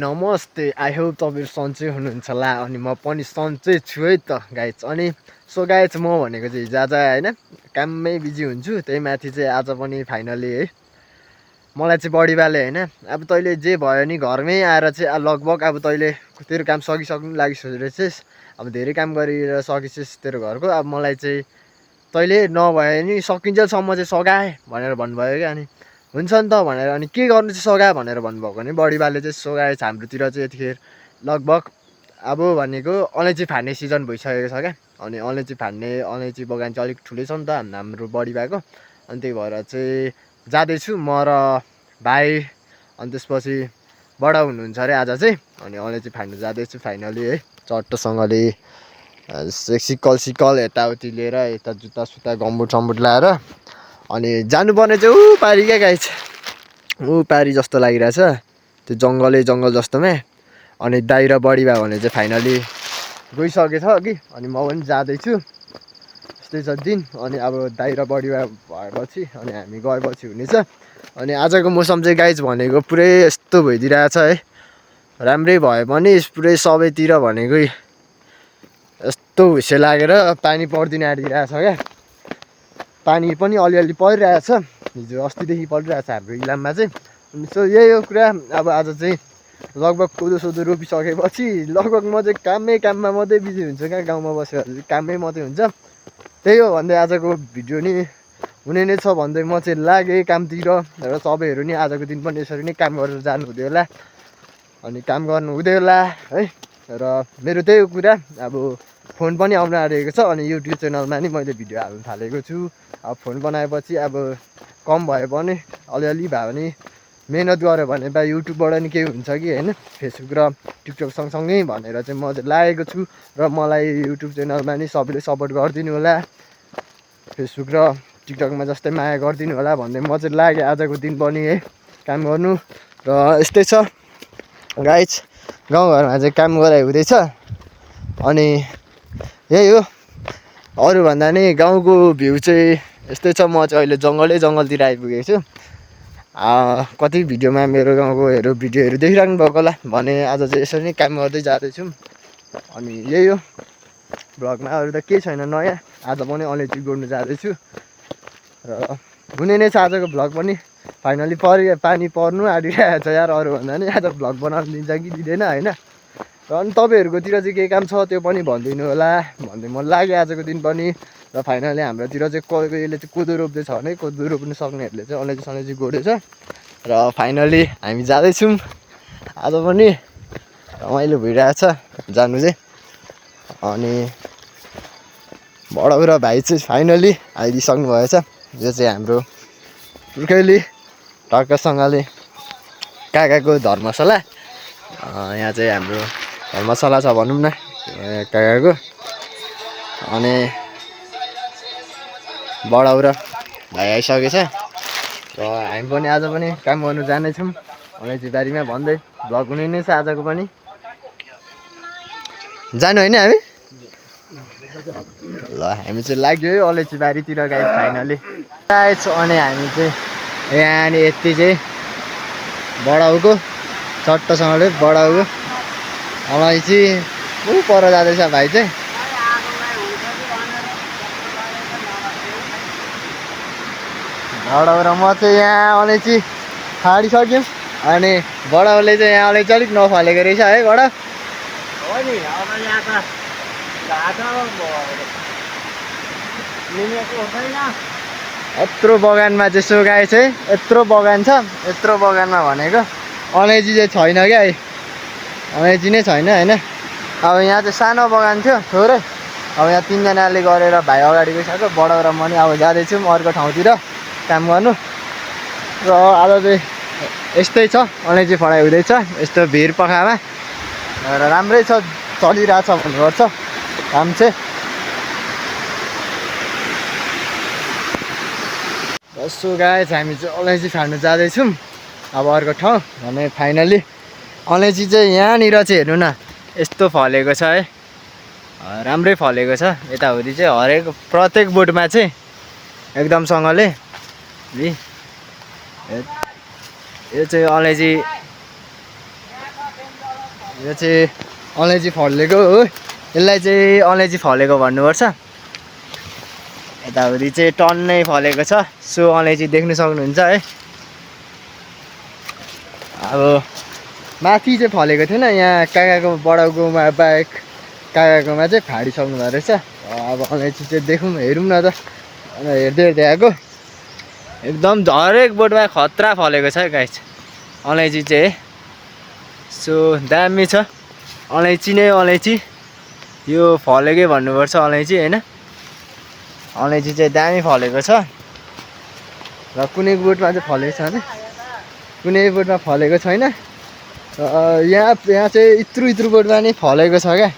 नमस्ते, I hope तपाईँहरू सन्चै हुनुहुन्छ होला अनि म पनि सन्चै छु है त गाइज। अनि सो गाइज म भनेको चाहिँ हिजो आज होइन काममै बिजी हुन्छु, त्यही माथि चाहिँ आज पनि फाइनली है मलाई चाहिँ बडीवाले होइन अब तैँले जे भयो नि घरमै आएर चाहिँ लगभग अब तैँले तेरो काम सकिसक्नु लागिसकेछस्, अब धेरै काम गरेर सकिछस् तेरो घरको। अब मलाई चाहिँ तैँले नभए नि सकिन्जेलसम्म चाहिँ सघाए भनेर भन्नुभयो क्या। अनि हुन्छ नि त भनेर अनि के गर्नु चाहिँ सघाए भनेर भन्नुभएको भने बडीवाले चाहिँ सघाएछ हाम्रोतिर चाहिँ यतिखेर लगभग अब भनेको अलैँची फान्ने सिजन भइसकेको छ क्या। अनि अलैँची फान्ने अलैँची बगान चाहिँ अलिक ठुलै छ नि त हाम्रो बडीबाको। अनि त्यही भएर चाहिँ जाँदैछु म र भाइ। अनि त्यसपछि बडा हुनुहुन्छ अरे आज चाहिँ, अनि अलैँची फान्नु जाँदैछु फाइनली है चट्टसँगले सिकल यताउति लिएर यता जुत्ता सुत्ता गम्बुट सम्बुट लाएर अनि जानुपर्ने चाहिँ ऊ पारि क्या गाइस, ऊ पारि जस्तो लागिरहेछ त्यो जङ्गल जस्तोमा। अनि दाइ र बडीबा भने चाहिँ फाइनली गइसकेछ कि, अनि म पनि जाँदैछु यस्तै छ दिन। अनि अब दाइ र बडीबा भएपछि अनि हामी गएपछि हुनेछ। अनि आजको मौसम चाहिँ गाइज भनेको पुरै यस्तो भइदिइरहेछ है, राम्रै भए पनि पुरै सबैतिर भनेको यस्तो हुस्से लागेर पानी पर्दिन आँटिरहेछ क्या। पानी पनि अलिअलि परिरहेछ, हिजो अस्तिदेखि परिरहेछ हाम्रो इलाममा चाहिँ। अनि सो यही हो कुरा। अब आज चाहिँ लगभग कोदो सोदो रोपिसकेपछि लगभग म चाहिँ काममा मात्रै बिजी हुन्छु क्या। गाउँमा बसेर काममै मात्रै हुन्छ। त्यही हो भन्दै आजको भिडियो नि हुने नै छ भन्दै म चाहिँ लागेँ कामतिर। र सबैहरू नि आजको दिन पनि यसरी नै काम गरेर जानु हुँदै होला, अनि काम गर्नु हुँदै होला है। र मेरो त्यही हो कुरा, अब फोन पनि आउन आँटेको छ अनि युट्युब च्यानलमा नि मैले भिडियो हाल्नु थालेको छु। अब फोन बनाएपछि अब कम भयो भने अलिअलि भए पनि मेहनत गऱ्यो भने बा युट्युबबाट नि केही हुन्छ कि होइन, फेसबुक र टिकटक सँगसँगै भनेर चाहिँ म चाहिँ लागेको छु। र मलाई युट्युब च्यानलमा नि सबैले सपोर्ट गरिदिनु होला, फेसबुक र टिकटकमा जस्तै माया गरिदिनु होला भन्दै म चाहिँ लागेँ आजको दिन पनि है काम गर्नु। र यस्तै छ गाइज, गाउँघरमा चाहिँ काम गराइ हुँदैछ। अनि यही हो, अरूभन्दा नि गाउँको भ्यू चाहिँ यस्तै छ। म चाहिँ अहिले जङ्गलतिर आइपुगेको छु। कति भिडियोमा मेरो गाउँकोहरू भिडियोहरू देखिराख्नु भएको होला भने आज चाहिँ यसरी नै काम गर्दै जाँदैछौँ। अनि यही हो भ्लगमा, अरू त केही छैन नयाँ। आज पनि अलैँची गोड्नु जाँदैछु र हुने नै छ आजको भ्लग पनि। फाइनली पानी पर्नु आँटिरहेको छ यार, अरूभन्दा नि आज भ्लग बनाउनु दिन्छ कि दिँदैन होइन। र अनि तपाईँहरूकोतिर चाहिँ के काम छ त्यो पनि भनिदिनु होला भन्दै म लागेँ आजको दिन पनि। र फाइनली हाम्रोतिर चाहिँ कोहीले चाहिँ कोदो रोप्दैछ भने कोदो रोप्नु सक्नेहरूले चाहिँ अलैँची गोडेछ। र फाइनली हामी जाँदैछौँ, आज पनि रमाइलो भइरहेछ जानु चाहिँ। अनि बडा र भाइ चाहिँ फाइनली आइदिइसक्नु भएछ। यो चाहिँ हाम्रो पुर्खैली टक्कसँगले काकाको धर्मशाला। यहाँ चाहिँ हाम्रो धर्मशाला छ भनौँ न काकाको। अनि बडा र भाइ आइसकेछ र हामी पनि आज पनि काम गर्नु जानेछौँ अलैँची बारीमा भन्दै। भ्लग हुने नै छ आजको पनि, जानु होइन हामी। ल हामी चाहिँ लाग्यो है अलैँची बारीतिर गाइस फाइनली गाइस। अनि हामी चाहिँ यहाँनिर यति चाहिँ बडाउको चट्टसँगले बडाउको अलैँची ऊ पर जाँदैछ भाइ चाहिँ। बडाउ र म चाहिँ यहाँ अलैँची फाडिसक्यौँ। अनि बडाउले चाहिँ यहाँ अलैँची अलिक नफलेको रहेछ है बडा। यत्रो बगानमा चाहिँ सुगाए चाहिँ यत्रो बगान छ, यत्रो बगानमा भनेको अलैँची चाहिँ छैन क्या, अलैँची नै छैन होइन। अब यहाँ चाहिँ सानो बगान थियो थोरै, अब यहाँ तिनजनाले गरेर भाइ अगाडि गइसक्यो, बडा र म नि अब जाँदैछौँ अर्को ठाउँतिर काम गर्नु। र आज चाहिँ यस्तै छ, अलैँची फडाइ हुँदैछ यस्तो भिर पखामा। र राम्रै छ, चलिरहेछ भन्नुपर्छ काम चाहिँ। सो गाइस हामी चाहिँ अलैँची फाड्नु जाँदैछौँ अब अर्को ठाउँ। भने फाइनली अलैँची चाहिँ यहाँनिर चाहिँ हेर्नु न यस्तो फलेको छ है, राम्रै फलेको छ। यताउति चाहिँ हरेक प्रत्येक बोटमा चाहिँ एकदमसँगले यो चाहिँ अलैँची यो चाहिँ अलैँची फलेको हो, यसलाई चाहिँ अलैँची फलेको भन्नुपर्छ। यताउति चाहिँ टन्नै फलेको छ, सो अलैँची देख्न सक्नुहुन्छ है। अब माथि चाहिँ फलेको थिएन, यहाँ काकाको बडाउकोमा बाहेक काकाकोमा चाहिँ फाडिसक्नु भएको रहेछ। अब अलैँची चाहिँ देखौँ, हेरौँ न त। हेर्दै हेर्दै आएको, एकदम हरेक बोटमा खतरा फलेको छ गाइस अलैँची चाहिँ। सो दामी छ अलैँची नै अलैँची, यो फलेकै भन्नुपर्छ अलैँची होइन। अलैँची चाहिँ दामी फलेको छ र कुनै बोटमा चाहिँ फलेको छ भने कुनै बोटमा फलेको छैन। यहाँ चाहिँ इत्रु इत्रु बोटमा नै फलेको छ क्या।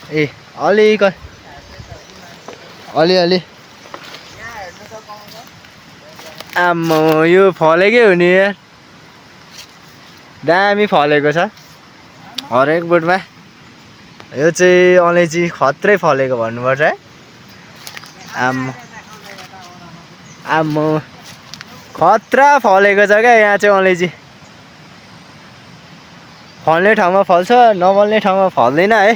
ए अलिअलि आम्मा यो फलेकै हो नि यार, दामी फलेको छ हरेक बोटमा। यो चाहिँ अलैँची खत्रै फलेको भन्नुपर्छ है। आम्मो खतरा फलेको छ क्या यहाँ चाहिँ अलैँची। फल्ने ठाउँमा फल्छ, नफल्ने ठाउँमा फल्दैन है।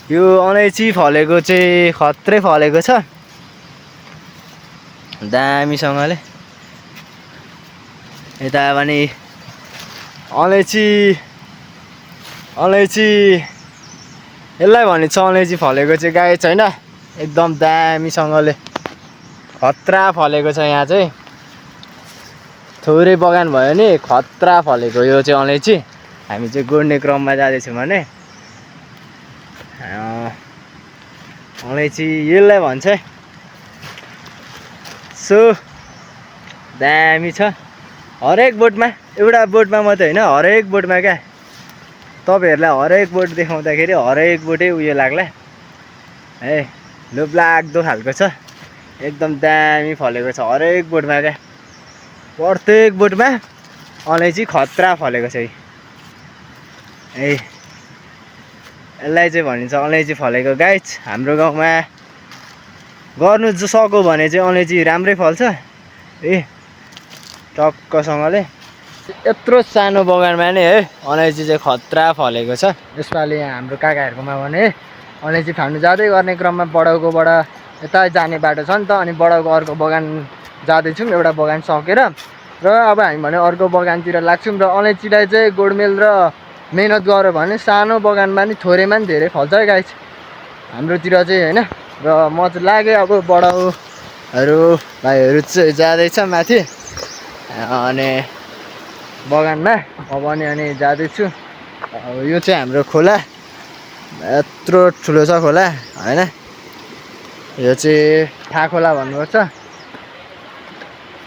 यो अलैँची फलेको चाहिँ खत्रै फलेको छ दामीसँगले। यता पनि अलैँची यसलाई भनिन्छ अलैँची फलेको चाहिँ गाई छैन, एकदम दामीसँगले खतरा फलेको छ यहाँ चाहिँ। थोरै बगान भयो नि खतरा फलेको यो चाहिँ अलैँची। हामी चाहिँ गोड्ने क्रममा जाँदैछौँ भने अलैँची यसलाई भन्छ। सो दामी छ हरेक बोटमा, एउटा बोटमा मात्रै होइन हरेक बोटमा क्या। तपाईँहरूलाई हरेक बोट देखाउँदाखेरि हरेक बोटै उयो लाग्ला है, लोभलाग्दो खालको छ, एकदम दामी फलेको छ हरेक बोटमा क्या। प्रत्येक बोटमा अलैँची खतरा फलेको छ है। यसलाई चाहिँ भनिन्छ अलैँची फलेको गाइस। हाम्रो गाउँमा गर्नु सक्यो भने चाहिँ अलैँची राम्रै फल्छ ए टक्कसँगले। यत्रो सानो बगानमा नै है अलैँची चाहिँ खतरा फलेको छ। यसपालि हाम्रो काकाहरूकोमा भने अलैँची फाल्नु जाँदै गर्ने क्रममा बडाउकोबाट यता जाने बाटो छ नि त, अनि बडाउको अर्को बगान जाँदैछौँ एउटा बगान सकेर। र अब हामी भने अर्को बगानतिर लाग्छौँ। र अलैँचीलाई चाहिँ गोडमेल र मेहनत गऱ्यो भने सानो बगानमा नि थोरैमा नि धेरै फल्छ है गाइस हाम्रोतिर चाहिँ होइन। र म चाहिँ लागेँ अब बडाउहरू भाइहरू चाहिँ जाँदैछ माथि अनि बगानमा। अब अनि जाँदैछु। यो चाहिँ हाम्रो खोला, यत्रो ठुलो छ खोला होइन। यो चाहिँ थाखोला भन्नुपर्छ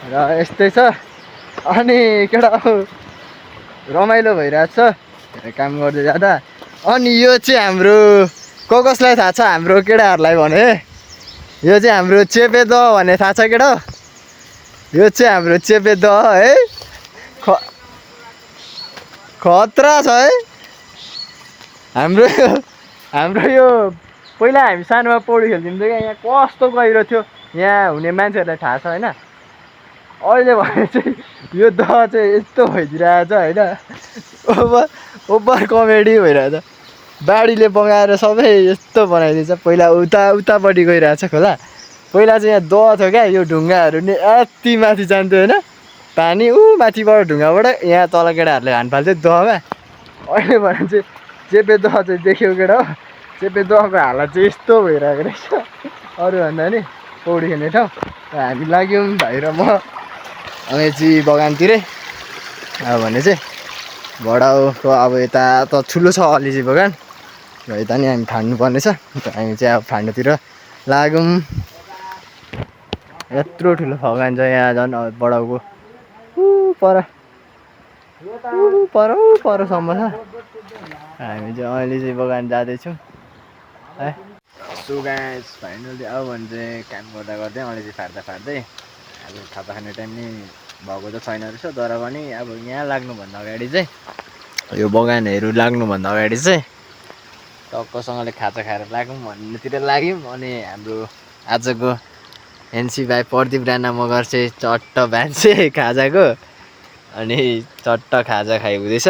र यस्तै छ। अनि केटा रमाइलो भइरहेछ काम गर्दै जाँदा। अनि यो चाहिँ हाम्रो कसलाई थाहा छ, हाम्रो केटाहरूलाई भने यो चाहिँ हाम्रो चेपेद भन्ने थाहा छ केटा? यो चाहिँ हाम्रो चेपेद है, खतरा छ है हाम्रो यो। पहिला हामी सानोमा पौडी खेल्थ्यौँ क्या, यहाँ कस्तो गहिरो थियो, यहाँ हुने मान्छेहरूलाई थाहा छ होइन। अहिले भने चाहिँ यो दह चाहिँ यस्तो भइदिरहेछ होइन, ओभर कमेडी भइरहेछ। बाढीले बगाएर सबै यस्तो बनाइदिन्छ। पहिला उतापट्टि गइरहेछ खोला, पहिला चाहिँ यहाँ दह थियो क्या। यो ढुङ्गाहरू नि यति माथि जान्थ्यो होइन पानी, माथिबाट ढुङ्गाबाट यहाँ तल केटाहरूले हान फाल्थ्यो दहमा। अहिले भने चाहिँ चेपे दह चाहिँ देख्यो केटा हो, चेपे दहको हालत चाहिँ यस्तो भइरहेको रहेछ अरूभन्दा नि पौडी खेल्ने ठाउँ। र हामी लाग्यौँ भाइ र म अलैँची बगानतिरै। अब भने चाहिँ बडाउको अब यता त ठुलो छ अलैँची बगान र यता नि हामी फाड्नु पर्नेछ। हामी चाहिँ अब फाड्नुतिर लाग्यौँ। यत्रो ठुलो बगान छ यहाँ झन् बडाउको परसम्म छ। हामी चाहिँ अहिले चाहिँ बगान जाँदैछौँ है। सो गाइस फाइनली अब भने चाहिँ काम गर्दा गर्दै अलैँची फाड्दै अब खाजा खाने टाइम नै भएको त छैन रहेछ। तर पनि अब यहाँ लाग्नुभन्दा अगाडि चाहिँ, यो बगानहरू लाग्नुभन्दा अगाडि चाहिँ टक्कसँगले खाजा खाएर लागौँ भन्नेतिर लाग्यौँ। अनि हाम्रो आजको एनसी भाइ प्रदीप राणा मगर चाहिँ चट्ट भान्से खाजाको, अनि चट्ट खाजा खाइ हुँदैछ।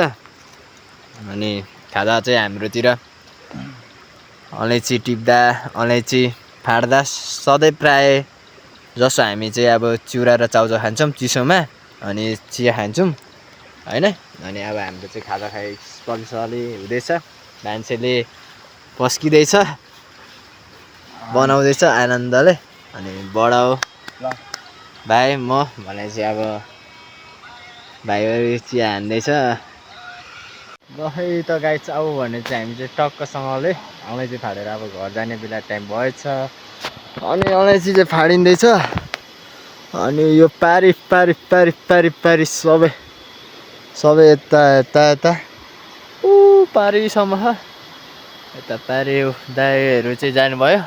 अनि खाजा चाहिँ हाम्रोतिर अलैँची टिप्दा अलैँची फाड्दा सधैँ प्राय जसो हामी चाहिँ अब चिउरा र चाउचाउ खान्छौँ चिसोमा अनि चिया खान्छौँ होइन। अनि अब हाम्रो चाहिँ खाजा खाइ पलिसली हुँदैछ, मान्छेले पस्किँदैछ, बनाउँदैछ आनन्दले। अनि बडाउ भाइ म भनेपछि अब भाइहरू चिया हान्दैछ। दही त गाई चाउ भने चाहिँ हामी चाहिँ टक्कसँगले अलैँची फाडेर अब घर जाने बेला टाइम भएछ। अनि अलैँची चाहिँ फाडिँदैछ। अनि यो पारी पारी पारी पारी पारी सबै यता यता यता पारीसम्म यता पारी दाइहरू चाहिँ जानुभयो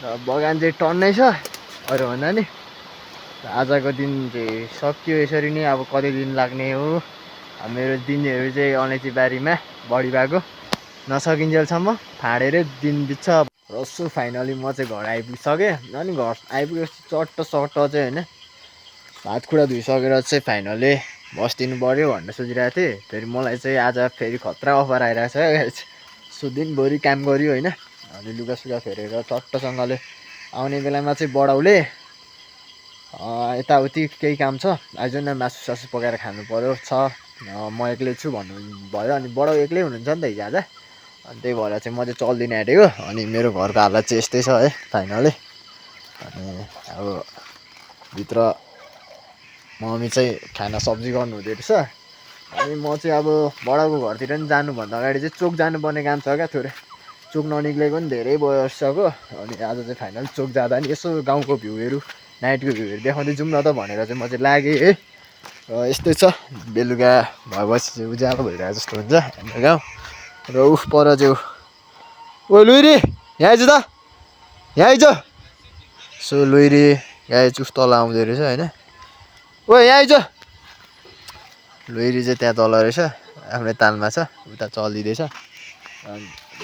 र बगान चाहिँ टन्नै छ। अरू भन्दा नि आजको दिन चाहिँ सकियो यसरी नै। अब कति दिन लाग्ने हो मेरो दिनहरू चाहिँ अलैँची बारीमा बढी भएको नसकिन्जेलसम्म फाडेरै दिन बित्छ। रसो फाइनली म चाहिँ घर आइपुगिसकेँ। अनि घर आइपुगेपछि चट्ट चाहिँ होइन हातखुट्टा धोइसकेर चाहिँ फाइनली बस्दिनु पऱ्यो भनेर सोचिरहेको थिएँ। फेरि मलाई चाहिँ आज फेरि खतरा अफर आइरहेको छ क्या। सो दिनभरि काम गऱ्यो होइन। अनि लुगासुगा फेरेर चट्टसँगले आउने बेलामा चाहिँ बडाउले यताउति केही काम छ आइज न मासु सासु पकाएर खानु पऱ्यो छ म एक्लै छु भन्नुभयो। अनि बडाउ एक्लै हुनुहुन्छ नि त हिजो आज। अनि त्यही भएर चाहिँ म चाहिँ चल्दिन आँटेको। अनि मेरो घरको हालत चाहिँ यस्तै छ है फाइनली। अनि अब भित्र मम्मी चाहिँ खाना सब्जी गर्नु हुँदै रहेछ। अनि म चाहिँ अब बडाको घरतिर नि जानुभन्दा अगाडि चाहिँ चोक जानुपर्ने काम छ क्या थोरै। चोक ननिक्लेको पनि धेरै वर्षको। अनि आज चाहिँ फाइनल चोक जाँदा नि यसो गाउँको भ्यूहरू नाइटको भ्यूहरू देखाउँदै जाउँ न त भनेर चाहिँ म चाहिँ लागेँ है। र यस्तै छ बेलुका भएपछि चाहिँ उज्यालो भइरहेको जस्तो हुन्छ हाम्रो गाउँ। र उफ पर चाहिँ ओ लुइरी यहाँ आइज त यहाँ आइज। सो लुइरी गाई चुस तल आउँदै रहेछ होइन। ओ यहाँ आइज। लुइरी चाहिँ त्यहाँ तल रहेछ आफ्नै तालमा छ उता चलिँदैछ।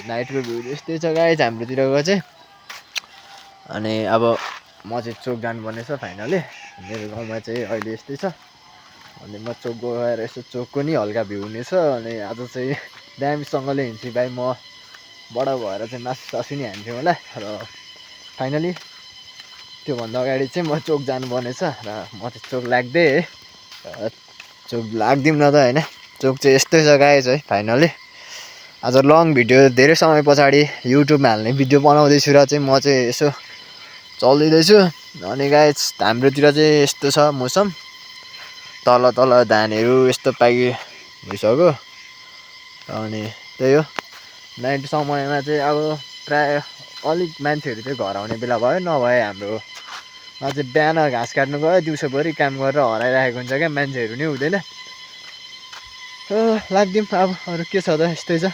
नाइटको भ्यू यस्तै छ गाई हाम्रोतिरको चाहिँ। अनि अब म चाहिँ चोक जानुपर्ने छ फाइनली। मेरो गाउँमा चाहिँ अहिले यस्तै छ। अनि म चोक गएर यसो चोकको नि हल्का भ्यू हुनेछ। अनि आज चाहिँ दामीसँगले हिँड्छु भाइ म बडा भएर चाहिँ मासु सासु नि हान्थ्यो होला। र फाइनली त्योभन्दा अगाडि चाहिँ म चोक जानुपर्ने छ र म चाहिँ चोक लाग्दै है। चोक लाग्दिउँ न त होइन। चोक चाहिँ यस्तै छ गाइज है फाइनली। आज लङ भिडियो धेरै समय पछाडि युट्युबमा हाल्ने भिडियो बनाउँदैछु र चाहिँ म चाहिँ यसो चल्दैछु। अनि गाइज हाम्रोतिर चाहिँ यस्तो छ मौसम। तल धानहरू यस्तो पाकि भइसक्यो। अनि त्यही हो नाइट समयमा चाहिँ अब प्राय अलिक मान्छेहरू चाहिँ घर आउने बेला भयो नभए हाम्रो चाहिँ बिहान घाँस काट्नु गयो दिउँसोभरि काम गरेर हराइरहेको हुन्छ क्या मान्छेहरू नै हुँदैन। लाग्दिउँ अब अरू के छ त यस्तै छ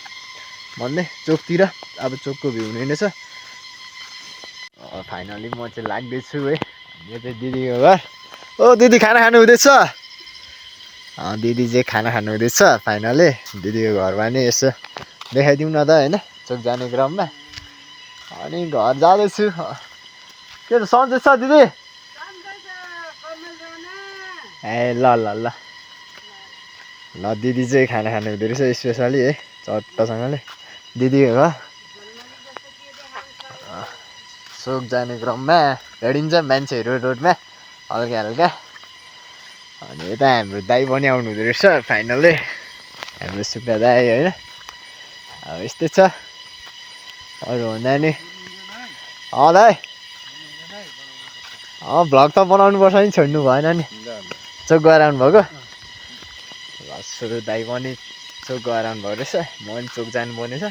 भन्दै चोकतिर। अब चोकको भ्यू हुने नै छ। फाइनली म चाहिँ लाग्दैछु है। यो चाहिँ दिदीको घर। ओ दिदी खाना खानु हुँदैछ। दिदी चाहिँ खाना खानु हुँदैछ फाइनली। दिदीको घरमा नि यसो देखाइदिउँ न त होइन चोक जाने क्रममा। अनि घर जाँदैछु। के त सन्चै छ दिदी? ए ल ल ल ल दिदी चाहिँ खाना खानु हुँदो रहेछ स्पेसली है चट्टसँगले दिदीको घर। चोक जाने क्रममा भेटिन्छ मान्छेहरू रोडमा हल्का हल्का। अनि यता हाम्रो दाइ पनि आउनु हुँदो रहेछ फाइनली हाम्रो सुक्खा दाइ होइन। अब यस्तै छ अरू भन्दा नि। दाइ भ्लग त बनाउनु पर्छ नि छोड्नु भएन नि। चोक गएर आउनुभएको सुरु दाइ पनि चोक गएर आउनुभएको रहेछ। म पनि चोक जानुपर्ने छ।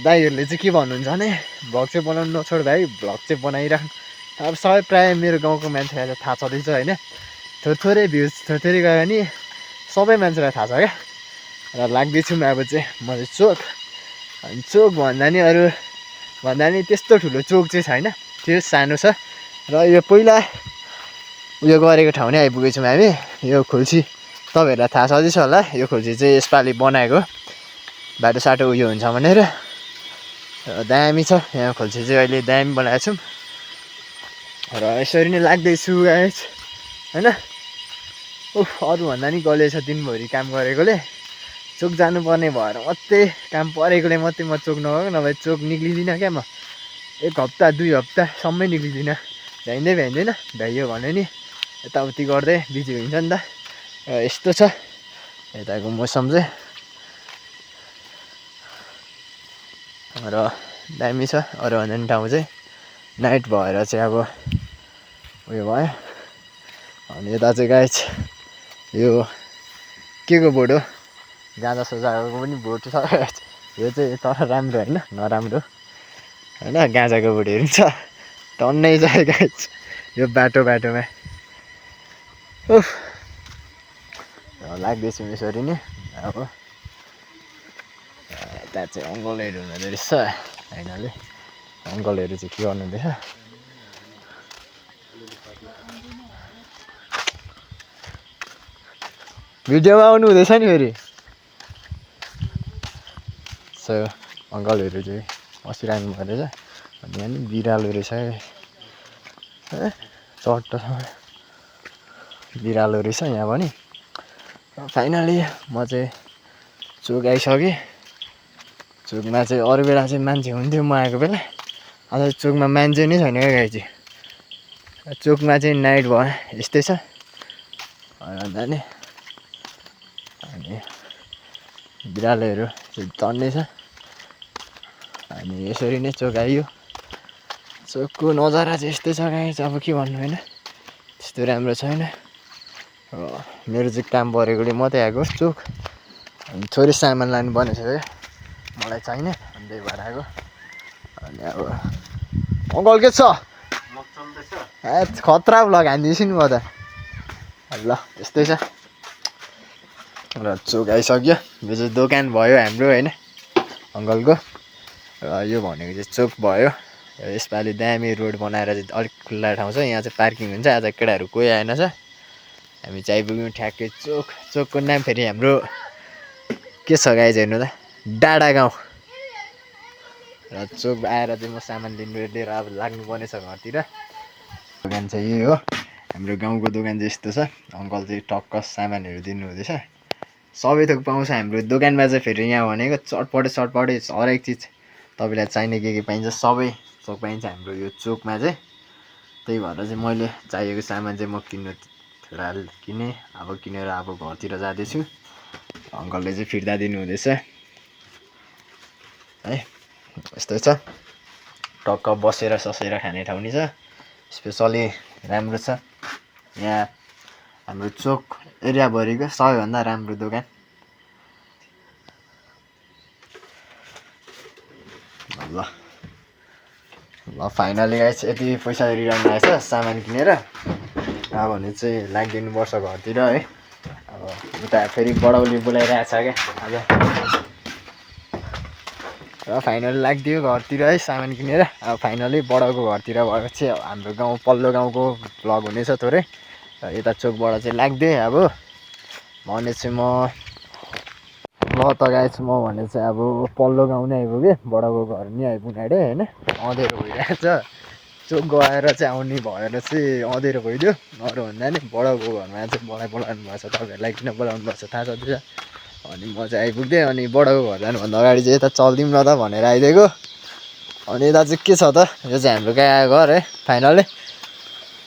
दाइहरूले चाहिँ के भन्नुहुन्छ भने भ्लग चाहिँ बनाउनु नछोड भाइ भ्लग चाहिँ बनाइराख। अब सबै प्रायः मेरो गाउँको मान्छेलाई थाहा छँदैछ होइन। थोरै भ्युज थोरै गयो भने सबै मान्छेलाई थाहा छ क्या। र लाग्दैछु अब चाहिँ म चाहिँ चोक। अनि चोक भन्दा नि अरू भन्दा नि त्यस्तो ठुलो चोक चाहिँ छैन त्यो सानो छ। र यो पहिला उयो गरेको ठाउँ नै आइपुगेछौँ हामी। यो खोल्सी तपाईँहरूलाई थाहा छँदैछ होला। यो खोल्सी चाहिँ यसपालि बनाएको बाटोसाटो उयो हुन्छ भनेर। दामी छ यहाँ खोल्सी चाहिँ अहिले दामी बनाएको छौँ। र यसरी नै लाग्दैछु गाइस होइन। अरू भन्दा नि गले छ दिनभरि काम गरेकोले चोक जानुपर्ने भएर मात्रै काम परेकोले मात्रै म चोक नगएको नभए चोक निक्लिदिनँ क्या म 1 हप्ता 2 हप्तासम्मै निक्लिदिनँ भ्याइँदैन भ्याइयो भने नि यताउति गर्दै बिजी हुन्छ नि त यस्तो छ यताको मौसम चाहिँ र दामी छ अरू भन्दा ठाउँ चाहिँ नाइट भएर चाहिँ अब उयो भयो अनि यता चाहिँ गाइस यो के को बोट हो गाँजा सोजाको पनि बोट छ यो चाहिँ तर राम्रो होइन नराम्रो होइन गाँजाको बोटहरू छ टन्नै छ गाइस यो बाटोमा उफ लाग्दैछ यसरी नै अब यता चाहिँ अङ्कलहरू हुनुहुँदो रहेछ फाइनली अङ्कलहरू चाहिँ के गर्नुहुँदैछ भिडियोमा आउनु हुँदैछ नि फेरि सो अङ्कलहरू चाहिँ बसिरहनु भयो रहेछ अनि यहाँ नि बिरालो रहेछ चट्ट बिरालो रहेछ यहाँ पनि फाइनली म चाहिँ चोक आइसकेँ चोकमा चाहिँ अरू बेला चाहिँ मान्छे हुन्थ्यो म आएको बेला आज चोकमा मान्छे नै छैन क्या गाई चाहिँ चोकमा चाहिँ नाइट भयो यस्तै छ भन्दा नि अनि बिरालोहरू चाहिँ टन्नै छ अनि यसरी नै चोक आइयो चोकको नजारा चाहिँ यस्तै छ गाई चाहिँ अब के भन्नु होइन त्यस्तो राम्रो छैन मेरो चाहिँ काम परेकोले मात्रै आएको चोक अनि थोरै सामान लानु पर्ने छ क्या मलाई चाहिने अनि त्यही भएर आएको अनि अब अङ्कल के छ खतरा भ्लग हानिदिन्छु नि म त ल त्यस्तै छ र चोक आइसक्यो यो चाहिँ दोकान भयो हाम्रो होइन अङ्कलको र यो भनेको चाहिँ चोक भयो यसपालि दामी रोड बनाएर चाहिँ अलिक खुल्ला ठाउँ छ यहाँ चाहिँ पार्किङ हुन्छ आज केटाहरू कोही आएन छ हामी चाहिँ आइपुग्यौँ ठ्याक्कै चोकको नाम फेरि हाम्रो के छ गाइज हेर्नु त डाँडा गाउँ र चोक आएर चाहिँ म सामान लिएर अब लाग्नुपर्ने छ घरतिर दोकान चाहिँ यही हो हाम्रो गाउँको दोकान चाहिँ यस्तो छ अङ्कल चाहिँ टक्क सामानहरू दिनुहुँदैछ सबै थोक पाउँछ हाम्रो दोकानमा चाहिँ फेरि यहाँ भनेको चटपटे हरेक चिज तपाईँलाई चाहिने के पाइन्छ सबै थोक पाइन्छ हाम्रो यो चोकमा चाहिँ त्यही भएर चाहिँ मैले चाहिएको सामान चाहिँ म किनेँ अब किनेर अब घरतिर जाँदैछु अङ्कलले चाहिँ फिर्ता दिनुहुँदैछ है यस्तो छ टक्क बसेर ससेर खाने ठाउँ नि छ स्पेसली राम्रो छ यहाँ हाम्रो चोक एरियाभरिको सबैभन्दा राम्रो दोकान ल फाइनली गाइस यति पैसा रिटर्न आएछ सामान किनेर अब भने चाहिँ लाग्दिनुपर्छ घरतिर है अब उता फेरि बडाउली बोलाइरहेको छ क्या आज र फाइनली लाग्दियो घरतिर है सामान किनेर अब फाइनली बडाको घरतिर भएपछि हाम्रो गाउँ पल्लो गाउँको भ्लग हुनेछ थोरै र यता चोकबाट चाहिँ लाग्दै अब भने चाहिँ म ल त गाइस म भने चाहिँ अब पल्लो गाउँ नै आइपुगेँ बडाको घर नि आइपुग्ने आँटे होइन अँधेरो भइरहेको छ चोक गएर चाहिँ आउने भएर चाहिँ अँधेरो भइदियो अरू भन्दा नि बडाको घरमा चाहिँ मलाई बोलाउनु भएको छ तपाईँहरूलाई किन बोलाउनु भएको छ थाहा छँदैछ अनि म चाहिँ आइपुग्दै अनि बडाको घर जानुभन्दा अगाडि चाहिँ यता चल्दिउँ न त भनेर आइदिएको अनि यता चाहिँ के छ त यो चाहिँ हाम्रो कहाँ घर है फाइनली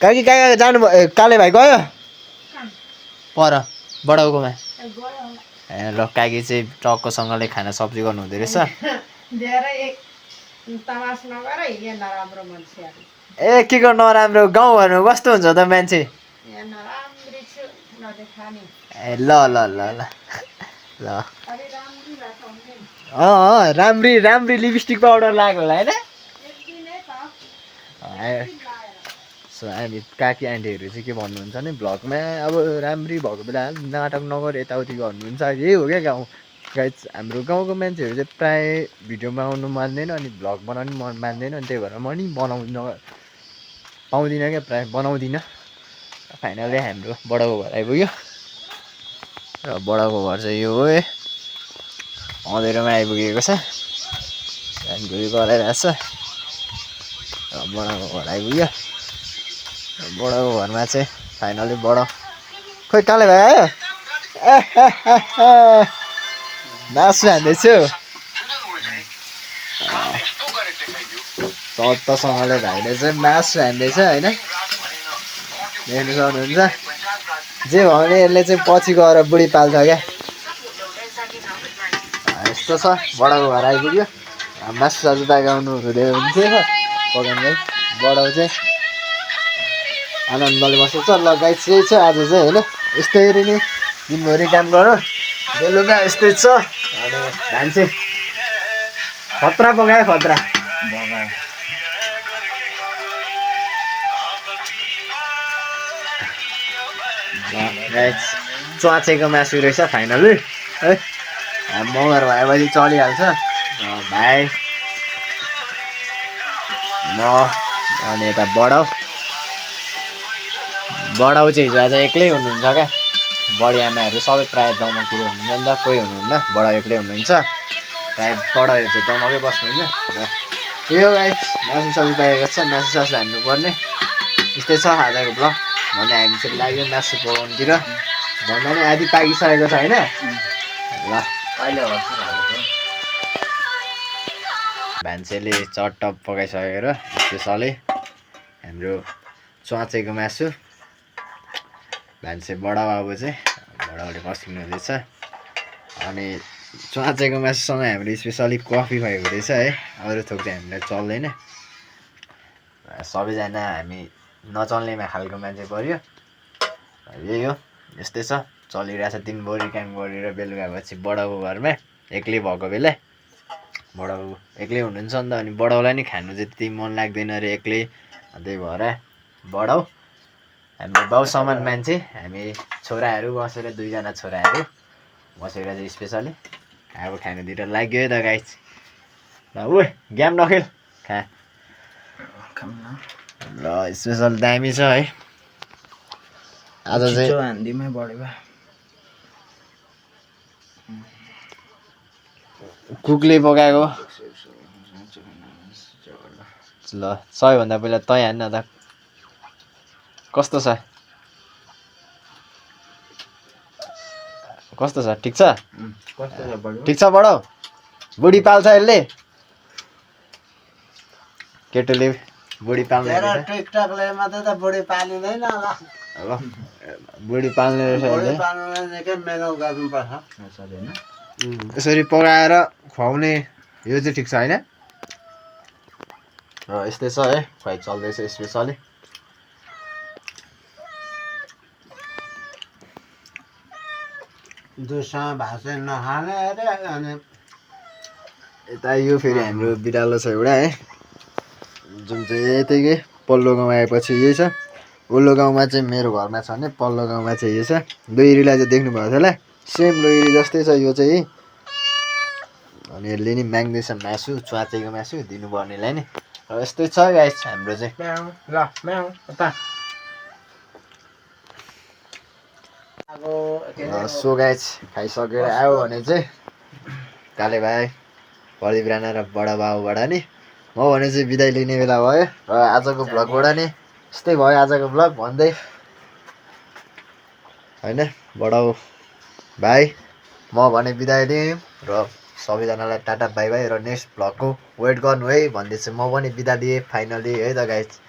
काकी कहाँ जानुभयो काले भाइ गयो पर बडाउकोमा ए ल काकी चाहिँ टक्कसँगले खाना सब्जी गर्नु हुँदो रहेछ ए के को नराम्रो गाउँ भन्नु कस्तो हुन्छ त मान्छे ए ल ल ल ल ल राम्री लिपस्टिक पाउडर लाग्यो होला होइन सो हामी काकी आन्टीहरू चाहिँ के भन्नुहुन्छ भने भ्लगमा अब राम्री भएको बेला नाटक नगर यताउति गर्नुहुन्छ यही हो क्या गाउँ गाइस हाम्रो गाउँको मान्छेहरू चाहिँ प्रायः भिडियोमा आउनु मान्दैन अनि भ्लग बनाउनु मान्दैन अनि त्यही भएर म नि बनाउनु पाउँदिनँ क्या प्रायः बनाउँदिनँ फाइनली हाम्रो बडाको घर आइपुग्यो र बडाको घर चाहिँ यो हो अँधेरोमा आइपुगेको छ घुरी गराइरहेको छ र बडाको घर आइपुग्यो बडाको घरमा चाहिँ फाइनली बडा खोइ काले भाइ आयो मासु हान्दैछु चट्टसँगले भाइले चाहिँ मासु हान्दैछ होइन देख्नु सक्नुहुन्छ जे भयो भने यसले चाहिँ पछि गएर बुढी पाल्छ क्या यस्तो छ बडाको घर आइपुग्यो मासु सासु पाकाउनु हुँदै हुन्थ्यो पकाउनु बडाउ चाहिँ आनन्दले बस्छ ल गाइस यही छ आज चाहिँ होइन यस्तै नै दिनभरि काम गर बेलुका यस्तै छ अनि भान्से खतरा पकायो खतरा गाइस च्वाचेको मासु रहेछ फाइनली है मगर भएपछि चलिहाल्छ भाइ म अनि यता बडाउ चाहिँ हिजो आज एक्लै हुनुहुन्छ क्या बडी आमाहरू सबै प्रायः दमकतिर हुनुहुन्छ नि त कोही हुनुहुन्न बडा एक्लै हुनुहुन्छ प्रायः बडाहरू चाहिँ दमकै बस्नुहुन्छ र यो गाइस मासु सासु पाकेको छ मासु सासु हान्नुपर्ने यस्तै छ आजको ब्लग भने हामी चाहिँ लाग्यो मासु पकाउनुतिर भन्दा पनि आधी पाकिसकेको छ होइन ल अहिले भान्सेले चटटप पकाइसकेर स्पेसली हाम्रो च्वाचेको मासु भान्से बडा बाबु चाहिँ बडाले पस्किनु हुँदैछ अनि च्वाचेको मासुसँग हामीले स्पेसली कफी खुवाएको रहेछ है अरू थोक चाहिँ हामीलाई चल्दैन सबैजना हामी नचल्नेमा खालको मान्छे पऱ्यो यही हो यस्तै छ चलिरहेछ दिनभरि काम गरेर बेलुका भएपछि बडाको घरमा एक्लै भएको बेला बडाउ एक्लै हुनुहुन्छ नि त अनि बडाउलाई नि खानु चाहिँ त्यति मन लाग्दैन अरे एक्लै त्यही भएर बडाउ हाम्रो बाउ समान मान्छे हामी छोराहरू बसेर दुईजना छोराहरू बसेर चाहिँ स्पेसली अब खानुतिर लाग्यो है त गाइस ल ऊ गेम नखेल खा ल स्पेसल दामी छ है आज चाहिँ हान्दिमै बढ्यो कुकले पकाएको ल सबैभन्दा पहिला तै हान्न त कस्तो छ ठिक छ ठिक छ बडो बुढी पाल्छ यसले केटोले बुढी पाल्ने टिकटकले मात्रै त बुढी पालिँदैन होला अब बुढी पाल्ने रहेछ यसरी पकाएर खुवाउने यो चाहिँ ठिक छ होइन र यस्तै छ है खुवाइ चल्दैछ स्पेसली दुधसँग भाषा नखाने अरे अनि यता यो फेरि हाम्रो बिरालो छ एउटा है जुन चाहिँ यतिकै पल्लो गाउँ आएपछि यही छ वल्लो गाउँमा चाहिँ मेरो घरमा छ भने पल्लो गाउँमा चाहिँ यही छ लोइरीलाई चाहिँ देख्नुभएको थियो होला सेम लोइरी जस्तै छ यो चाहिँ अनि यसले नि माग्दैछ मासु च्वाचेको मासु दिनुपर्नेलाई नि र यस्तै छ गाइस हाम्रो चाहिँ सो गाइस खाइसकेर आयो भने चाहिँ काले भाइ प्रदीप राणा र बडा बाबुबाट नि म भने चाहिँ बिदाई लिने बेला भयो र आजको भ्लगबाट नि यस्तै भयो आजको भ्लग भन्दै होइन बडा भाइ म भने बिदाई लिएँ र सबैजनालाई टाटा बाई बाई र नेक्स्ट भ्लगको वेट गर्नु है भन्दै चाहिँ म पनि बिदा लिएँ फाइनली है त गाइस